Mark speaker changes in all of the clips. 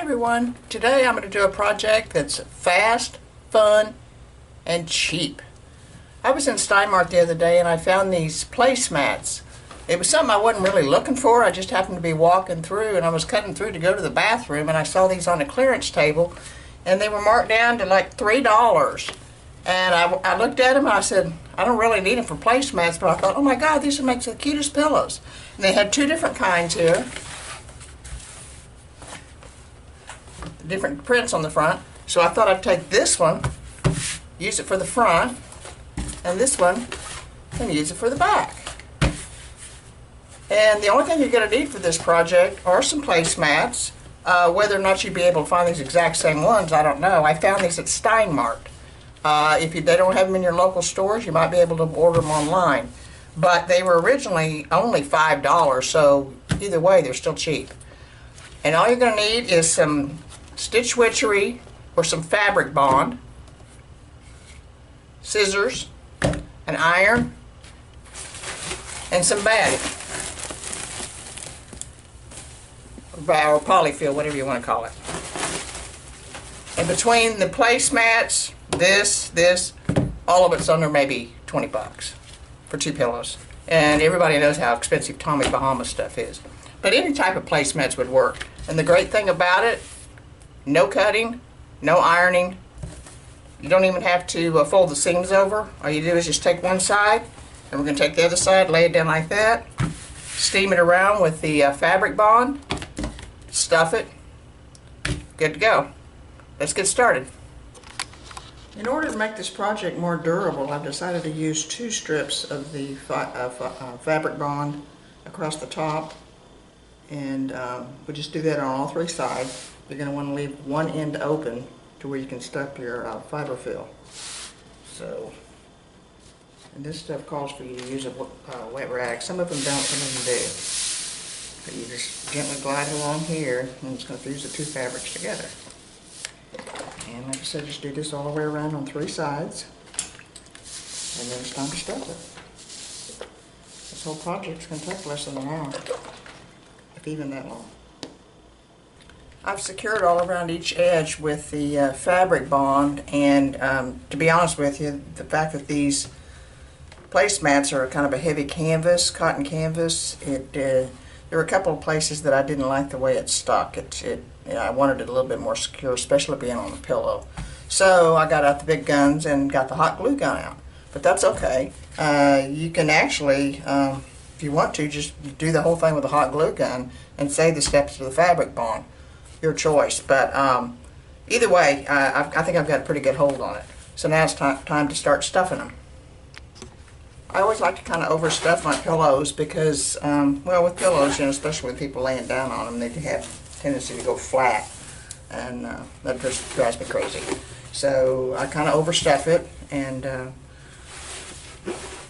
Speaker 1: everyone, today I'm going to do a project that's fast, fun, and cheap. I was in Steinmart the other day and I found these placemats. It was something I wasn't really looking for. I just happened to be walking through and I was cutting through to go to the bathroom and I saw these on a clearance table and they were marked down to like $3. And I looked at them and I said, I don't really need them for placemats, but I thought, oh my God, these would make the cutest pillows. And they had two different kinds here. Different prints on the front. So I thought I'd take this one, use it for the front, and this one, and use it for the back. And the only thing you're going to need for this project are some placemats. Whether or not you'd be able to find these exact same ones, I don't know. I found these at Steinmart. If they don't have them in your local stores, you might be able to order them online. But they were originally only $5, so either way, they're still cheap. And all you're going to need is some stitch witchery or some fabric bond, scissors, an iron, and some batting, or Polyfil, whatever you want to call it. And between the placemats, this, all of it's under maybe 20 bucks for 2 pillows. And everybody knows how expensive Tommy Bahama stuff is. But any type of placemats would work. And the great thing about it, no cutting, no ironing. You don't even have to fold the seams over. All you do is just take one side, and we're going to take the other side, lay it down like that, steam it around with the fabric bond, stuff it, good to go. Let's get started. In order to make this project more durable, I've decided to use 2 strips of the fabric bond across the top, and we'll just do that on all 3 sides. You're going to want to leave one end open to where you can stuff your fiber fill. So, and this stuff calls for you to use a wet rag. Some of them don't, some of them do. But you just gently glide along here, and it's going to fuse the 2 fabrics together. And like I said, just do this all the way around on 3 sides, and then it's time to stuff it. This whole project's going to take less than an hour, if even that long. I've secured all around each edge with the fabric bond, and to be honest with you, the fact that these placemats are kind of a heavy canvas, cotton canvas, there were a couple of places that I didn't like the way it stuck. I wanted it a little bit more secure, especially being on the pillow. So I got out the big guns and got the hot glue gun out. But that's okay. You can actually, if you want to, just do the whole thing with a hot glue gun and save the steps to the fabric bond. Your choice. But either way, I think I've got a pretty good hold on it. So now it's time to start stuffing them. I always like to kind of overstuff my pillows because, well, with pillows, you know, especially with people laying down on them, they have a tendency to go flat, and that just drives me crazy. So I kind of overstuff it, and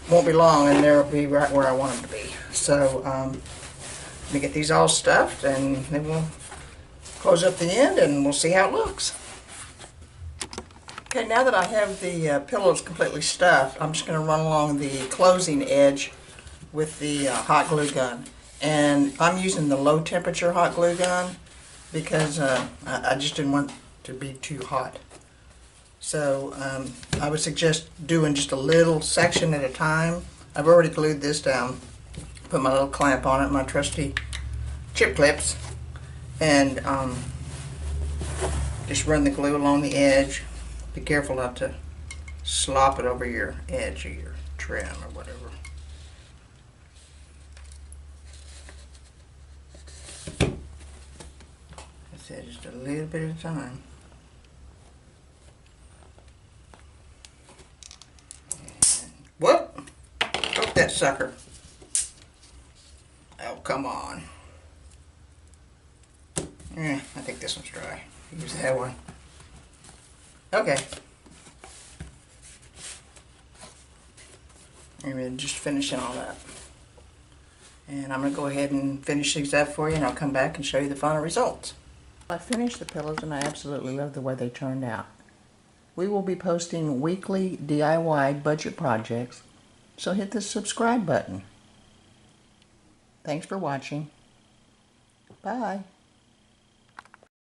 Speaker 1: won't be long, and they'll be right where I want them to be. So let me get these all stuffed, and then we'll close up the end, and we'll see how it looks. Okay, now that I have the pillows completely stuffed, I'm just going to run along the closing edge with the hot glue gun. And I'm using the low temperature hot glue gun because I just didn't want it to be too hot. So I would suggest doing just a little section at a time. I've already glued this down, put my little clamp on it, my trusty chip clips, and just run the glue along the edge. Be careful not to slop it over your edge of your trim or whatever. That's it, just a little bit at a time. And whoop! Broke that sucker. Oh, come on. I think this one's dry. Use that one. Okay. And we're just finishing all that. And I'm going to go ahead and finish these up for you, and I'll come back and show you the final results. I finished the pillows, and I absolutely love the way they turned out. We will be posting weekly DIY budget projects, so hit the subscribe button. Thanks for watching. Bye.